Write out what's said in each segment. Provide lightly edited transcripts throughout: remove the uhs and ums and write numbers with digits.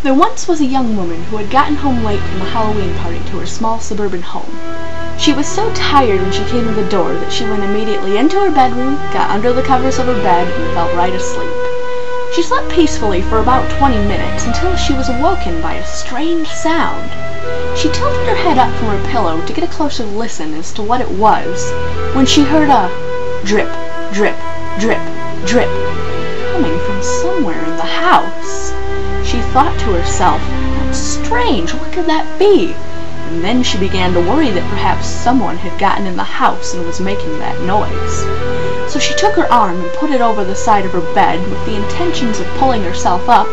There once was a young woman who had gotten home late from a Halloween party to her small suburban home. She was so tired when she came to the door that she went immediately into her bedroom, got under the covers of her bed, and fell right asleep. She slept peacefully for about 20 minutes until she was awoken by a strange sound. She tilted her head up from her pillow to get a closer listen as to what it was, when she heard a drip, drip, drip, drip, coming from somewhere in the house. She thought to herself, "That's strange, what could that be?" And then she began to worry that perhaps someone had gotten in the house and was making that noise. So she took her arm and put it over the side of her bed with the intentions of pulling herself up,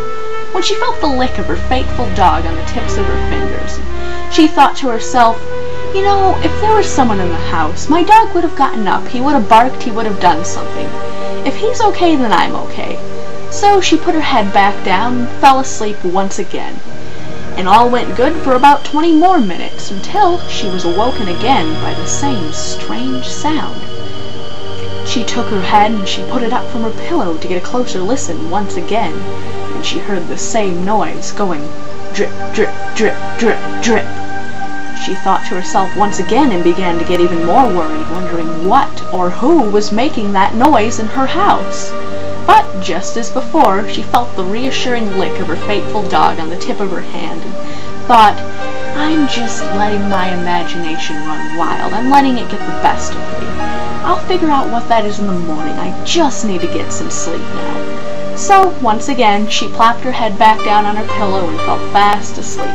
when she felt the lick of her faithful dog on the tips of her fingers. She thought to herself, "You know, if there was someone in the house, my dog would have gotten up, he would have barked, he would have done something. If he's okay, then I'm okay." So she put her head back down and fell asleep once again. And all went good for about 20 more minutes, until she was awoken again by the same strange sound. She took her head and she put it up from her pillow to get a closer listen once again, and she heard the same noise going drip, drip, drip, drip, drip. She thought to herself once again and began to get even more worried, wondering what or who was making that noise in her house. But just as before, she felt the reassuring lick of her faithful dog on the tip of her hand, and thought, "I'm just letting my imagination run wild. I'm letting it get the best of me. I'll figure out what that is in the morning. I just need to get some sleep now." So, once again, she plopped her head back down on her pillow and fell fast asleep.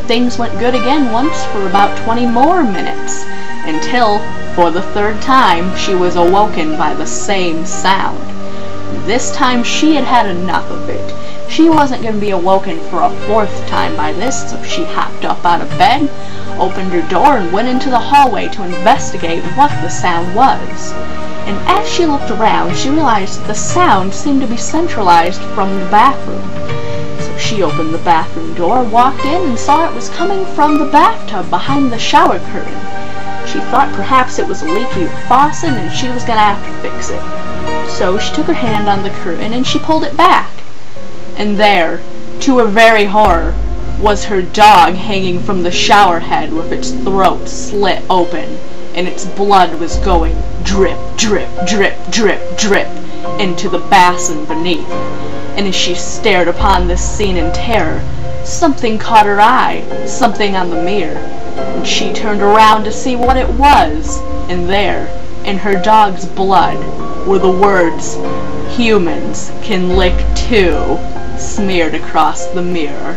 Things went good again once for about 20 more minutes, until, for the third time, she was awoken by the same sound. This time she had had enough of it. She wasn't going to be awoken for a fourth time by this, so she hopped up out of bed, opened her door, and went into the hallway to investigate what the sound was. And as she looked around, she realized that the sound seemed to be centralized from the bathroom. So she opened the bathroom door, walked in, and saw it was coming from the bathtub behind the shower curtain. She thought perhaps it was a leaky faucet and she was going to have to fix it. So she took her hand on the curtain and she pulled it back. And there, to her very horror, was her dog hanging from the shower head with its throat slit open, and its blood was going drip, drip, drip, drip, drip into the basin beneath. And as she stared upon this scene in terror, something caught her eye, something on the mirror, and she turned around to see what it was, and there, in her dog's blood, were the words, "Humans can lick too," smeared across the mirror.